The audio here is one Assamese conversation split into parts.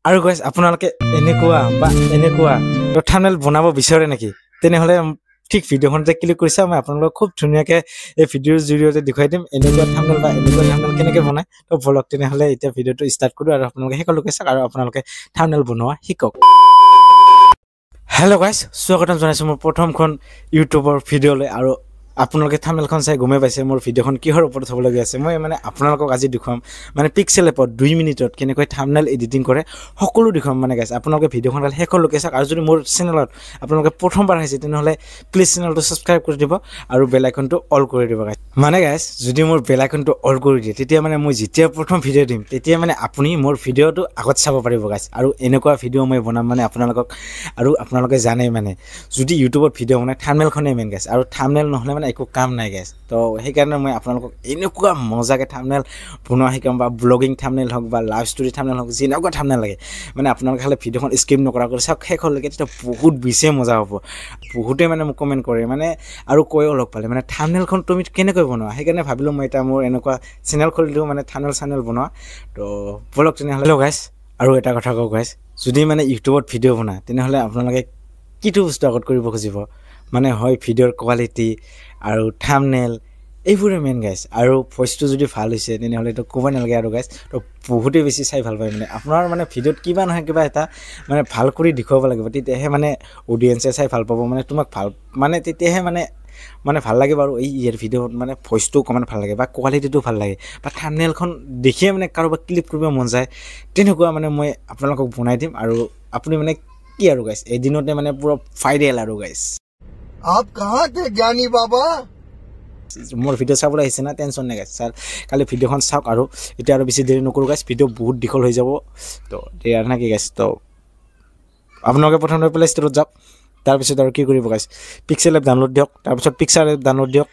আৰু গাইস আপোনালোকে এনেকুৱা বা এনেকুৱা থাম্বনেল বনাব বিচাৰে নেকি তেনেহলে ঠিক ভিডিওখনতে ক্লিক কৰিছা মই আপোনালোকক খুব ধুনীয়াকৈ এই ভিডিওৰ জৰিয়তে দেখুৱাই দিম এনেকুৱা থাম্বনেল বা এনেকুৱা থাম্বনেল কেনেকৈ বনায় তো বলক তেনেহলে এতিয়া ভিডিওটো ষ্টাৰ্ট কৰো আৰু আপোনালোকে সকলোকে চাওক আৰু আপোনালোকে থাম্বনেল বনোৱা শিকক হেল্ল' গাইস স্বাগতম জনাইছো মোৰ প্ৰথমখন ইউটিউবৰ ভিডিওলৈ আৰু আপোনালোকে থাম্বনেলখন চাই গমে পাইছে মোৰ ভিডিওখন কিহৰ ওপৰত হ'বলগীয়া আছে মই মানে আপোনালোকক আজি দেখুৱাম মানে পিক্সেল এপত 2 মিনিটত কেনেকৈ থাম্বনেল এডিটিং কৰে সকলো দেখুৱাম মানে গাইস আপোনালোকে ভিডিওখন ভাল শেষলৈকে চাওক আৰু যদি মোৰ চেনেলত আপোনালোকে প্ৰথমবাৰ আহিছে তেনেহলে প্লিজ চেনেলটো সাবস্ক্ৰাইব কৰি দিব আৰু বেল আইকনটো অল কৰি দিব গাইস মানে গাইস যদি মোৰ বেল আইকনটো অল কৰি দিয়ে তেতিয়া মানে মই যেতিয়া প্ৰথম ভিডিও দিম তেতিয়া মানে আপুনি মোৰ ভিডিওটো আগত চাব পাৰিব গাইস আৰু এনেকুৱা ভিডিও মই বনাম মানে আপোনালোকক আৰু আপোনালোকে জানে মানে যদি ইউটিউবত ভিডিও বনাই থাম্বনেলখনে মেইন গাইস আৰু থাম্বনেল নহলে মানে একো কাম নাই গাইস তো সেই কাৰণে মই আপোনালোকক এনেকুৱা মজাকে থাম্বনেল বনোৱা শিকাম বা ব্লগিং থাম্বনেল হওক বা লাইভ ষ্টৰি থাম্বনেল হওক যেনেকুৱা থাম্বনেল লাগে মানে আপোনালোকে খালি ভিডিওখন স্কিপ নকৰাকৈ চাওক শেষলৈকে তেতিয়া বহুত বেছি মজা হ'ব বহুতে মানে মোক কমেন্ট কৰে মানে আৰু কৈও লগ পালে মানে থাম্বনেলখন তুমি কেনেকৈ বনোৱা সেইকাৰণে ভাবিলো মই এটা মোৰ এনেকুৱা চেনেল খুলিলো মানে থাম্বনেল বনোৱা তো ব্লগ তেনেহলে গাইস আৰু এটা কথা কওঁ গাইস যদি মানে ইউটিউবত ভিডিও বনায় তেনেহলে আপোনালোকে কিটো বস্তু আগত কৰিব খুজিব মানে হয় ভিডিওৰ কোৱালিটি আৰু থাম্বনেল এইবোৰে মেইন গাইস আৰু ভয়েসটো যদি ভাল হৈছে তেনেহলে তো ক'ব নালাগে আৰু গাইস তো বহুতে বেছি চাই ভাল পায় মানে আপোনাৰ মানে ভিডিওত কিবা নহয় কিবা এটা মানে ভাল কৰি দেখুৱাব লাগিব তেতিয়াহে মানে অডিয়েন্সে চাই ভাল পাব মানে তোমাক ভাল মানে তেতিয়াহে মানে ভাল লাগে বাৰু এই ইয়াৰ ভিডিওত মানে ভয়েসটো কমান ভাল লাগে বা কোৱালিটিটো ভাল লাগে বা থাম্বনেলখন দেখিয়ে মানে কাৰোবাক ক্লিক কৰিব মন যায় তেনেকুৱা মানে মই আপোনালোকক বনাই দিম আৰু আপুনি মানে কি আৰু গাইস এদিনতে মানে পুৰো ফাইনাল আৰু গাইস आप कहां थे ज्ञानी बाबा মোৰ ভিডিও চাবলৈ আহিছে না টেনশন নাই গাইস স্যাৰ কালি ভিডিওখন চাওক আৰু এটা আৰু বেছি দেৰি নকৰো গাইস ভিডিও বহুত দীঘল হৈ যাব তো দেয়াৰ না কি গাইস তো আপোনালোকে প্ৰথমে প্লে ষ্টৰত যাওক তাৰ পিছত আৰু কি কৰিব গাইস পিক্সেল এপ ডাউনলোড দিয়ক তাৰ পিছত পিক্সাৰ এপ ডাউনলোড দিয়ক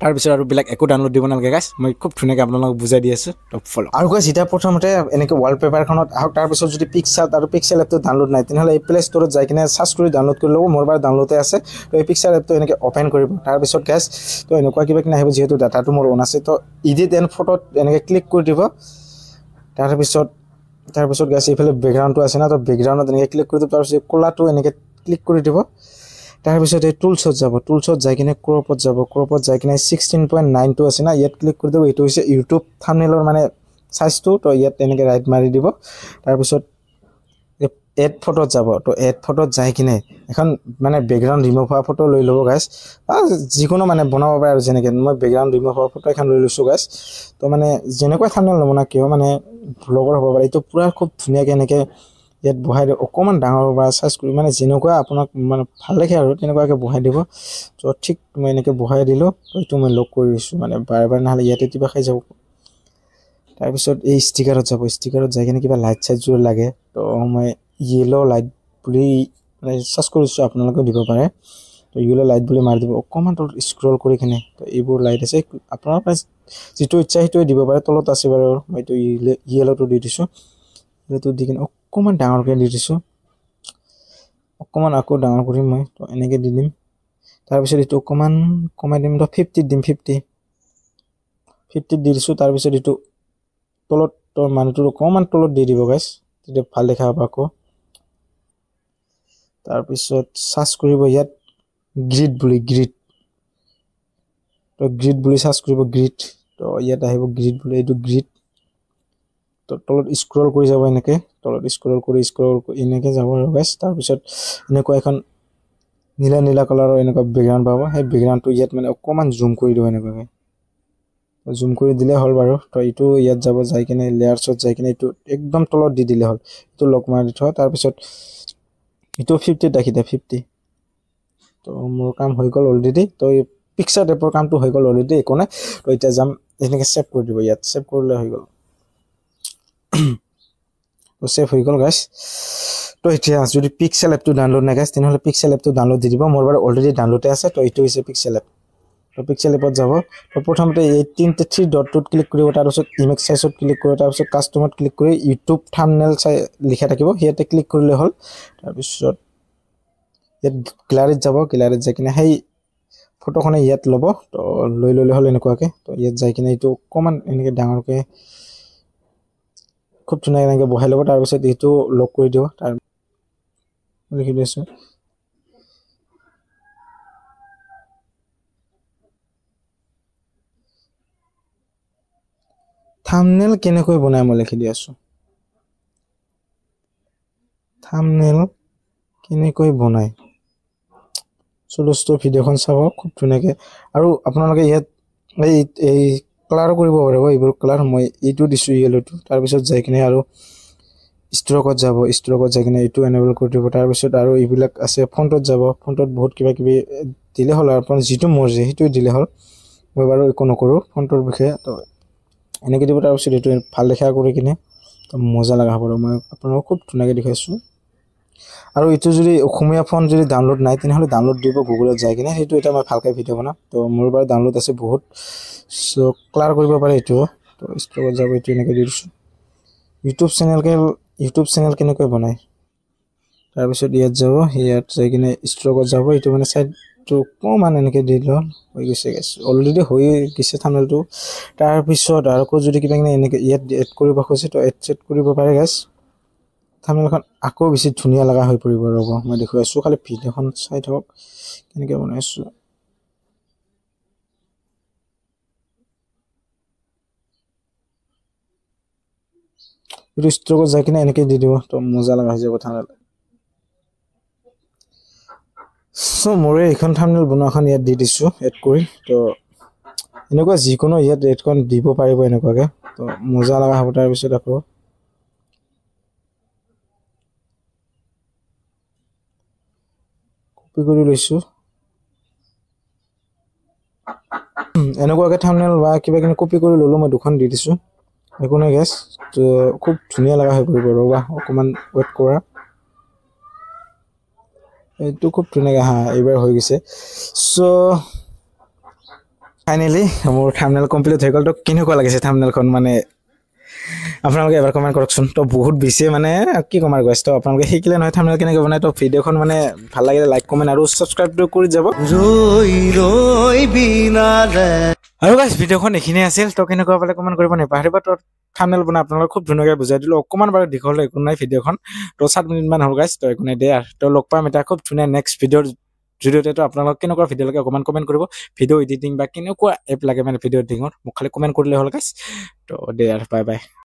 তাৰ পিছত আৰু বেলেগ একো ডাউনলোড দিব নালাগে গাইস মই খুব ধুনীয়াকৈ আপোনালোকক বুজাই দি আছো তো ফলো আৰু গাইস এটা প্ৰথমতে এনেকৈ ৱালপেপাৰখনত আহক তাৰ পিছত যদি পিক্সাৰ আৰু পিক্সেল এপটো ডাউনলোড নাই তেনেহলে এই প্লে ষ্টৰত যাই কিনে সাৰ্চ কৰি ডাউনলোড কৰি ল'ব মোৰ বাৰ ডাউনলোডে আছে তো এই পিক্সাৰ এপটো এনেকৈ ওপেন কৰিব তাৰ পিছত গাইস তো এনেকুৱা কিবা কিনা আহিব যেহেতু ডাটাটো মোৰ অন আছে তো এডিট এণ্ড ফটোত এনেকৈ ক্লিক কৰি দিব তাৰ পিছত গাইস এইফালে বেকগ্ৰাউণ্ডটো আছে না তো বেকগ্ৰাউণ্ডত এনেকৈ ক্লিক কৰি দিব তাৰ পিছত কলাটো এনেকৈ ক্লিক কৰি দিব তাৰ পিছত এই টুলছত যাব টুলছত যাই কিনে ক্ৰপত যাই কিনে 16.9 আছে না ইয়াত ক্লিক কৰি দিব এইটো হৈছে ইউটিউব থাম্বনেলৰ মানে সাইজটো তো ইয়াত এনেকৈ ৰাইট মাৰি দিব তাৰ পিছত এড ফটোত যাব তো এড ফটোত যাই কিনে এখন মানে বেকগ্ৰাউণ্ড ৰিমুভ হোৱা ফটো লৈ ল'ব গাইস বা যিকোনো মানে বনাব পাৰে আৰু যেনেকৈ মই বেকগ্ৰাউণ্ড ৰিমুভ হোৱা ফটো এখন লৈ লৈছোঁ গাইস তো মানে যেনেকুৱা থাম্বনেল নবনা কিয় মানে ব্লগৰ হ'ব পাৰে এইটো পুৰা খুব ধুনীয়াকৈ এনেকৈ ইয়াত বহাই দিব অকমান ডাঙৰ বা সাইজ কৰি মানে যেনেকুৱা আপোনাক মানে ভাল লাগে আৰু তেনেকুৱাকৈ বহাই দিব তো ঠিক মই এনেকৈ বহাই দিলোঁ এইটো মই লক কৰি দিছোঁ মানে বাৰে নহ'লে ইয়াতে কিবা খাই যাব তাৰ পিছত এই ষ্টিকাৰত যাব ষ্টিকাৰত যাই কিনে কিবা লাইট চাইটযোৰ লাগে তো মই য়েলো লাইট বুলি মানে সাৰ্চ কৰিছোঁ আপোনালোকেও দিব পাৰে তো য়েলো লাইট বুলি মাৰি দিব অকমান তলত স্ক্ৰল কৰি কিনে তো এইবোৰ লাইট আছে আপোনাৰ যিটো ইচ্ছা সেইটোৱে দিব পাৰে তলত আছে বাৰু মই এইটো য়েলোটো দি দিছোঁ য়েলোটো দি কিনে অকমান ডাঙৰকৈ দি দিছোঁ অকমান আকৌ ডাঙৰ কৰিম মই তো এনেকৈ দি দিম তাৰপিছত এইটো অকমান কমাই দিম তো 50 দিম 50 দি দিছোঁ তাৰপিছত এইটো তলত তো মানুহটো অকমান তলত দি দিব গাইস তেতিয়া ভাল দেখা পাব আকৌ তাৰপিছত সাৰ্চ কৰিব ইয়াত গ্ৰিড বুলি সাৰ্চ কৰিব গ্ৰিড তো ইয়াত আহিব গ্ৰিড বুলি এইটো গ্ৰিড তো তলত স্ক্ৰল কৰি যাব এনেকৈ তলত স্ক্ৰল কৰি এনেকৈ যাব আৰু গাইস তাৰপিছত এনেকুৱা এখন নীলা কালাৰৰ এনেকুৱা বেকগ্ৰাউণ্ড পাব সেই বেকগ্ৰাউণ্ডটো ইয়াত মানে অকমান জুম কৰি দিব এনেকুৱাকৈ জুম কৰি দিলে হ'ল বাৰু তো এইটো ইয়াত যাব যাই কিনে লেয়াৰছত যাই কিনে এইটো একদম তলত দি দিলে হ'ল এইটো লক মাৰি দি থোৱা তাৰপিছত এইটো 50 ৰাখি দিয়া 50 তো মোৰ কাম হৈ গ'ল অলৰেডি তো এই পিক্সাৰ এপৰ কামটো হৈ গ'ল অলৰেডি একো নাই তো এতিয়া যাম এনেকৈ ছেভ কৰি দিব ইয়াত ছেভ কৰিলে হৈ গ'ল তো ছেভ হৈ গ'ল গাইস তো এতিয়া যদি পিক্সেল এপটো ডাউনলোড নাই গাইস তেনেহলে পিক্সেল এপটো ডাউনলোড দি দিব মোৰ বাৰু অলৰেডি ডাউনলোডে আছে তো এইটো হৈছে পিক্সেল এপ তো পিক্সেল এপত যাব তো প্ৰথমতে এই 3 ডটটোত ক্লিক কৰিব তাৰপিছত ইমেজ সাইজত ক্লিক কৰিব তাৰপিছত কাস্টমত ক্লিক কৰি ইউটিউব থাম্বনেল লিখা থাকিব ইয়াতে ক্লিক কৰিলে হ'ল তাৰপিছত ইয়াত গ্যালাৰীত যাব গ্যালাৰীত যাই কিনে সেই ফটোখনে ইয়াত ল'ব তো লৈ ল'লে হ'ল এনেকুৱাকৈ তো ইয়াত যাই কিনে এইটো অকমান এনেকৈ ডাঙৰকৈ খুব ধুনীয়াকৈ এনেকৈ বহাই ল'ব তাৰপিছত এইটো লক কৰি দিব তাৰ লিখি দিছোঁ থাম্বনেল কেনেকৈ বনাই মই লিখি দি আছোঁ থাম্বনেল কেনেকৈ বনাই চলস্ত ভিডিঅ'খন চাব খুব ধুনীয়াকৈ আৰু আপোনালোকে ইয়াত এই কালাৰো কৰিব পাৰিব এইবোৰ কালাৰ মই এইটো দিছোঁ য়েলোটো তাৰপিছত যাই কিনে আৰু ষ্ট্ৰকত যাই কিনে এইটো এনেবল কৰি দিব তাৰপিছত আৰু এইবিলাক আছে ফণ্টত যাব ফণ্টত বহুত কিবা কিবি দিলে হ'ল আৰু আপোনাৰ যিটো মৰ্জি সেইটোৱে দিলে হ'ল মই বাৰু একো নকৰোঁ ফণ্টৰ বিষয়ে তো এনেকৈ দিব তাৰপিছত এইটো ভাল দেখা কৰি কিনে তো মজা লগা হ'ব মই আপোনালোকক খুব ধুনীয়াকৈ দেখুৱাইছোঁ আৰু এইটো যদি অসমীয়া ফণ্ট যদি ডাউনলোড নাই তেনেহ'লে ডাউনলোড দিব গুগলত যাই কিনে সেইটো এটা মই ভালকৈ ভিডিঅ' বনাম তো মোৰ বাৰু ডাউনলোড আছে বহুত চ' ক্লিয়াৰ কৰিব পাৰে এইটো তো ষ্ট্ৰকত যাব এইটো এনেকৈ দি দিছোঁ ইউটিউব চেনেল কেনেকৈ বনায় তাৰপিছত ইয়াত যাব ইয়াত যাই কিনে ষ্ট্ৰকত যাব এইটো মানে চাইডটো অকণমান এনেকৈ দি লওঁ হৈ গৈছে অলৰেডি হৈ গৈছে থাম্বনেলটো তাৰপিছত আকৌ যদি কিবা কিনে এনেকৈ ইয়াত এড কৰিব খোজে তো এড চেড কৰিব পাৰে গাইছ থাম্বনেলখন আকৌ বেছি ধুনীয়া লগা হৈ পৰিব ৰ'ব মই দেখুৱাইছোঁ খালি ভিডিঅ'খন চাই থাকক কেনেকৈ বনাইছোঁ এইটো ষ্ট্ৰকত যাই কিনে এনেকৈ দি দিব তো মজা লগা হৈ যাব থাম্বনেল চ' মোৰে এইখন থাম্বনেল বনোৱাখন ইয়াত দি দিছোঁ এড কৰি তো এনেকুৱা যিকোনো ইয়াত এডখন দিব পাৰিব এনেকুৱাকৈ তো মজা লগা হ'ব তাৰপিছত আকৌ কপি কৰি লৈছোঁ এনেকুৱাকৈ থাম্বনেল বা কিবা কিনি কপি কৰি ল'লোঁ মই দুখন দি দিছোঁ একো নাই গেছ তো খুব ধুনীয়া লগা হৈ পৰিব ৰ'বা অকণমান ৱেইট কৰা এইটো খুব ধুনীয়াকৈ এইবাৰ হৈ গৈছে চ' ফাইনেলি মোৰ থাম্বনেল কমপ্লিট হৈ গ'ল তো কেনেকুৱা লাগিছে থাম্বনেলখন মানে আপোনালোকে এবাৰ কমেণ্ট কৰকচোন তো বহুত বেছি মানে কি ক'ম আৰু গাইছ তো আপোনালোকে শিকিলে নহয় থাম্বনেল কেনেকৈ বনায় তো ভিডিঅ'খন মানে ভাল লাগিলে লাইক কমেণ্ট আৰু ছাবস্ক্ৰাইবটো কৰি যাব আৰু গাইছ ভিডিঅ'খন এইখিনিয়ে আছিল তো কেনেকুৱা পালে কমেণ্ট কৰিব নাপাহৰিব তো থাম্বনেল বনাই আপোনালোকে খুব ধুনীয়াকৈ বুজাই দিলোঁ অকণমান বাৰু দীঘল একো নাই ভিডিঅ'খন তো 7 মিনিটমান হ'ল গাইছ তো একো নাই দে তো লগ পাম এতিয়া খুব ধুনীয়া নেক্সট ভিডিঅ'ৰ জৰিয়তে তো আপোনালোক কেনেকুৱা ভিডিঅ' লাগে অকণমান কমেণ্ট কৰিব ভিডিঅ' এডিটিং বা কেনেকুৱা এপ লাগে মানে ভিডিঅ' এডিটিঙৰ মোক খালি কমেণ্ট কৰিলে হ'ল গাইছ তো দে আৰু বাই বাই